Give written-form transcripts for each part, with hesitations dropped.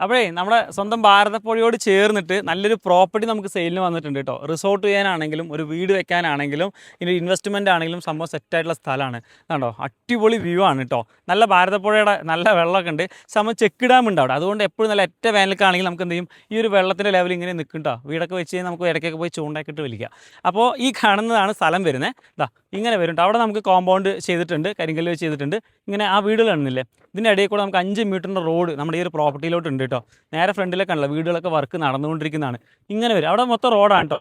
അപ്പോഴേ നമ്മുടെ സ്വന്തം ഭാരതപ്പുഴയോട് ചേർന്നിട്ട് നല്ലൊരു പ്രോപ്പർട്ടി നമുക്ക് സെയിലിന് വന്നിട്ടുണ്ട് കേട്ടോ. റിസോർട്ട് ചെയ്യാനാണെങ്കിലും ഒരു വീട് വെക്കാനാണെങ്കിലും ഇനി ഇൻവെസ്റ്റ്മെൻ്റ് ആണെങ്കിലും സംഭവം സെറ്റായിട്ടുള്ള സ്ഥലമാണ്. കണ്ടോ, അടിപൊളി വ്യൂ ആണ് കേട്ടോ. നല്ല ഭാരതപ്പുഴയുടെ നല്ല വെള്ളമൊക്കെ ഉണ്ട്. സംഭവം ചെക്ക് ഡാം ഉണ്ട് അവിടെ. അതുകൊണ്ട് എപ്പോഴും നല്ല ഒറ്റ വേനൽക്കാണെങ്കിൽ നമുക്ക് എന്ത് ചെയ്യും, ഈ ഒരു വെള്ളത്തിൻ്റെ ലെവൽ ഇങ്ങനെ നിൽക്കും കേട്ടോ. വീടൊക്കെ വെച്ച് കഴിഞ്ഞാൽ നമുക്ക് ഇടയ്ക്കൊക്കെ പോയി ചൂണ്ടാക്കിയിട്ട് വലിക്കാം. അപ്പോൾ ഈ കാണുന്നതാണ് സ്ഥലം വരുന്നത്. ഇതാ ഇങ്ങനെ വരും കേട്ടോ. അവിടെ നമുക്ക് കോമ്പൗണ്ട് ചെയ്തിട്ടുണ്ട്, കരിങ്കല്ല് വെച്ച് ചെയ്തിട്ടുണ്ട്. ഇങ്ങനെ ആ വീടുകൾ കാണുന്നില്ലേ, ഇതിൻ്റെ ഇടയിൽ കൂടെ നമുക്ക് 5 മീറ്ററിൻ്റെ റോഡ് നമ്മുടെ ഈ ഒരു പ്രോപ്പർട്ടിയിലോട്ട് ഉണ്ട് കേട്ടോ. നേരെ ഫ്രണ്ടിലൊക്കെ ഉണ്ടല്ലോ വീടുകളൊക്കെ വർക്ക് നടന്നുകൊണ്ടിരിക്കുന്നതാണ്. ഇങ്ങനെ വരും, അവിടെ മൊത്തം റോഡാണ് കേട്ടോ.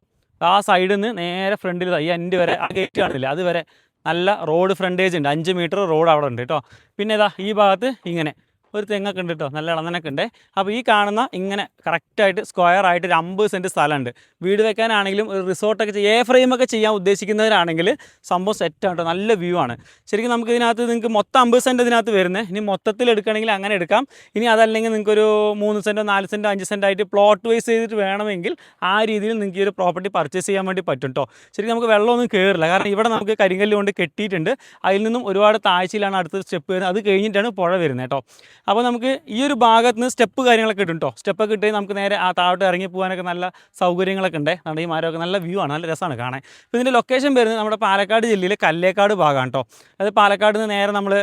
ആ സൈഡിൽ നിന്ന് നേരെ ഫ്രണ്ടിൽ ഈ എൻ്റെ വരെ ആ ഗേറ്റ് കാണില്ല, അതുവരെ നല്ല റോഡ് ഫ്രണ്ടേജ് ഉണ്ട്. 5 മീറ്റർ റോഡ് അവിടെ ഉണ്ട് കേട്ടോ. പിന്നെ ഇതാ ഈ ഭാഗത്ത് ഇങ്ങനെ ഒരു തെങ്ങൊക്കെ ഉണ്ട് കേട്ടോ, നല്ല ഇളനൊക്കെ ഉണ്ട്. അപ്പോൾ ഈ കാണുന്ന ഇങ്ങനെ കറക്റ്റായിട്ട് സ്ക്വയർ ആയിട്ട് ഒരു 50 സെൻറ്റ് സ്ഥലമുണ്ട്. വീട് വെക്കാനാണെങ്കിലും ഒരു റിസോർട്ടൊക്കെ ഫ്രെയിമൊക്കെ ചെയ്യാൻ ഉദ്ദേശിക്കുന്നവരാണെങ്കിൽ സംഭവം സെറ്റാണ് കേട്ടോ. നല്ല വ്യൂ ആണ് ശരിക്കും. നമുക്ക് ഇതിനകത്ത് നിങ്ങൾക്ക് മൊത്തം 50 സെൻറ്റ് ഇതിനകത്ത് വരുന്നത്. ഇനി മൊത്തത്തിൽ എടുക്കുകയാണെങ്കിൽ അങ്ങനെ എടുക്കാം. ഇനി അതല്ലെങ്കിൽ നിങ്ങൾക്കൊരു 3 സെൻറ്റോ 4 സെൻറ്റോ 5 സെൻറ്റ് ആയിട്ട് പ്ലോട്ട് വൈസ് ചെയ്തിട്ട് വേണമെങ്കിൽ ആ രീതിയിൽ നിങ്ങൾക്ക് ഈ ഒരു പ്രോപ്പർട്ടി പർച്ചേസ് ചെയ്യാൻ വേണ്ടി പറ്റും കേട്ടോ. ശരിക്കും നമുക്ക് വെള്ളമൊന്നും കയറില്ല, കാരണം ഇവിടെ നമുക്ക് കരിങ്കല്ല് കൊണ്ട് കെട്ടിയിട്ടുണ്ട്. അതിൽ നിന്നും ഒരുപാട് താഴ്ചയിലാണ് അടുത്ത സ്റ്റെപ്പ് വരുന്നത്. അത് കഴിഞ്ഞിട്ടാണ് പുഴ വരുന്നത് കേട്ടോ. അപ്പോൾ നമുക്ക് ഈ ഒരു ഭാഗത്ത് നിന്ന് സ്റ്റെപ്പ് കാര്യങ്ങളൊക്കെ കിട്ടും കേട്ടോ. സ്റ്റെപ്പൊക്കെ ഇട്ട് നമുക്ക് നേരെ ആ താഴോട്ട് ഇറങ്ങി പോകാനൊക്കെ നല്ല സൗകര്യങ്ങളൊക്കെ ഉണ്ട്. നമ്മുടെ ഈ മരമൊക്കെ നല്ല വ്യൂ ആണ്, നല്ല രസമാണ് കാണാൻ. അപ്പോൾ ഇതിൻ്റെ ലൊക്കേഷൻ വരുന്നത് നമ്മുടെ പാലക്കാട് ജില്ലയിലെ കല്ലേക്കാട് ഭാഗമാണ് കേട്ടോ. അത് പാലക്കാട് നിന്ന് നേരെ നമ്മൾ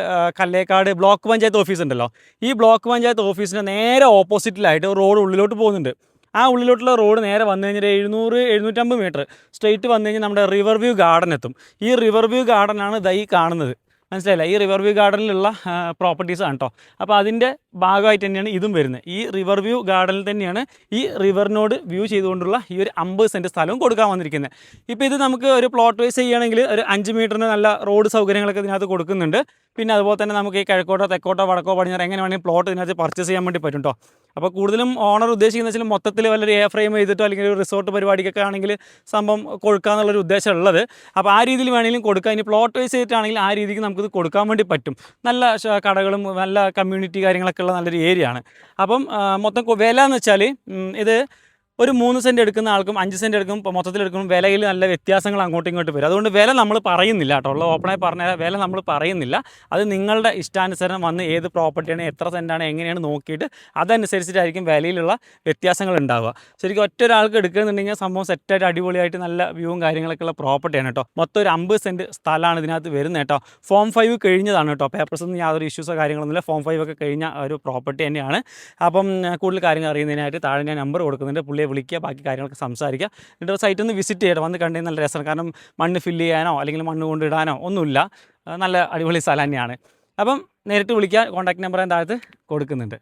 കല്ലേക്കാട് ബ്ലോക്ക് പഞ്ചായത്ത് ഓഫീസ് ഉണ്ടല്ലോ, ഈ ബ്ലോക്ക് പഞ്ചായത്ത് ഓഫീസിൻ്റെ നേരെ ഓപ്പോസിറ്റിലായിട്ട് റോഡ് ഉള്ളിലോട്ട് പോകുന്നുണ്ട്. ആ ഉള്ളിലോട്ടുള്ള റോഡ് നേരെ വന്നു കഴിഞ്ഞാൽ 700-750 മീറ്റർ സ്ട്രെയിറ്റ് വന്നു കഴിഞ്ഞാൽ നമ്മുടെ റിവർ വ്യൂ ഗാർഡൻ എത്തും. ഈ റിവർ വ്യൂ ഗാർഡനാണ് ദൈ കാണുന്നത്, മനസ്സിലായില്ല? ഈ റിവർ വ്യൂ ഗാർഡനിലുള്ള പ്രോപ്പർട്ടീസാണ് കേട്ടോ. അപ്പോൾ അതിൻ്റെ ഭാഗമായിട്ട് തന്നെയാണ് ഇതും വരുന്നത്. ഈ റിവർ വ്യൂ ഗാർഡനിൽ തന്നെയാണ് ഈ റിവറിനോട് വ്യൂ ചെയ്തുകൊണ്ടുള്ള ഈ ഒരു 50 സെൻറ്റ് സ്ഥലവും കൊടുക്കാൻ വന്നിരിക്കുന്നത്. ഇപ്പോൾ ഇത് നമുക്ക് ഒരു പ്ലോട്ട് വൈസ് ചെയ്യുകയാണെങ്കിൽ ഒരു 5 മീറ്ററിന് നല്ല റോഡ് സൗകര്യങ്ങളൊക്കെ ഇതിനകത്ത് കൊടുക്കുന്നുണ്ട്. പിന്നെ അതുപോലെ തന്നെ നമുക്ക് ഈ കിഴക്കോട്ടോ തെക്കോട്ടോ വടക്കോ പടിഞ്ഞാറോ എങ്ങനെ വേണമെങ്കിൽ പ്ലോട്ട് ഇതിനകത്ത് പർച്ചേസ് ചെയ്യാൻ വേണ്ടി പറ്റും കേട്ടോ. അപ്പോൾ കൂടുതലും ഓണർ ഉദ്ദേശിക്കുന്ന വെച്ചാൽ മൊത്തത്തിൽ വല്ലൊരു ഫ്രെയിം ചെയ്തിട്ടോ അല്ലെങ്കിൽ ഒരു റിസോർട്ട് പരിപാടിക്കൊക്കെ ആണെങ്കിൽ സംഭവം കൊടുക്കാമെന്നുള്ളൊരു ഉദ്ദേശം ഉള്ളത്. അപ്പോൾ ആ രീതിയിൽ വേണമെങ്കിലും കൊടുക്കാം. ഇനി പ്ലോട്ട് വൈസ് ചെയ്തിട്ടാണെങ്കിൽ ആ രീതിക്ക് നമുക്കിത് കൊടുക്കാൻ വേണ്ടി പറ്റും. നല്ല കടകളും നല്ല കമ്മ്യൂണിറ്റി കാര്യങ്ങളൊക്കെ ഉള്ള നല്ലൊരു ഏരിയ ആണ്. അപ്പം മൊത്തം വില എന്ന് വെച്ചാൽ ഇത് ഒരു 3 സെൻറ്റ് എടുക്കുന്ന ആൾക്കും 5 സെൻറ്റ് എടുക്കും മൊത്തത്തിലെടുക്കുമ്പോൾ വിലയിൽ നല്ല വ്യത്യാസങ്ങൾ അങ്ങോട്ടും ഇങ്ങോട്ടും വരും. അതുകൊണ്ട് വില നമ്മൾ പറയുന്നില്ല കേട്ടോ. ഉള്ള ഓപ്പണായി പറഞ്ഞാൽ വില നമ്മൾ പറയുന്നില്ല. അത് നിങ്ങളുടെ ഇഷ്ടാനുസരണം വന്ന് ഏത് പ്രോപ്പർട്ടിയാണ്, എത്ര സെൻറ്റാണ്, എങ്ങനെയാണ് നോക്കിയിട്ട് അതനുസരിച്ചിട്ടായിരിക്കും വിലയിലുള്ള വ്യത്യാസങ്ങൾ ഉണ്ടാവുക. ശരിക്കും ഒറ്റ ഒരാൾക്ക് എടുക്കുകയെന്നുണ്ടെങ്കിൽ സംഭവം സെറ്റായിട്ട് അടിപൊളിയായിട്ട് നല്ല വ്യൂവും കാര്യങ്ങളൊക്കെ ഉള്ള പ്രോപ്പർട്ടിയാണ് കേട്ടോ. മൊത്തം ഒരു 50 സെൻറ്റ് സ്ഥലമാണ് ഇതിനകത്ത് വരുന്നത് കേട്ടോ. ഫോം 5 കഴിഞ്ഞതാണ് കേട്ടോ. പേപ്പേഴ്സൊന്നും യാതൊരു ഇഷ്യൂസോ കാര്യങ്ങളൊന്നുമില്ല. ഫോം 5 ഒക്കെ കഴിഞ്ഞ ഒരു പ്രോപ്പർട്ടി തന്നെയാണ്. അപ്പം കൂടുതൽ കാര്യങ്ങൾ അറിയുന്നതിനായിട്ട് താഴെ ഞാൻ നമ്പർ കൊടുക്കുന്നുണ്ട്, പുള്ളിയെ വിളിക്കുക, ബാക്കി കാര്യങ്ങളൊക്കെ സംസാരിക്കുക. എന്നിട്ട് സൈറ്റ് ഒന്ന് വിസിറ്റ് ചെയ്യണം. വന്ന് കണ്ടു നല്ല രസമാണ്. കാരണം മണ്ണ് ഫില്ല് ചെയ്യാനോ അല്ലെങ്കിൽ മണ്ണ് കൊണ്ടിടാനോ ഒന്നുമില്ല. നല്ല അടിപൊളി സ്ഥലം തന്നെയാണ്. അപ്പം നേരിട്ട് വിളിക്കുക. കോൺടാക്ട് നമ്പർ ഞാൻ താഴത്ത് കൊടുക്കുന്നുണ്ട്.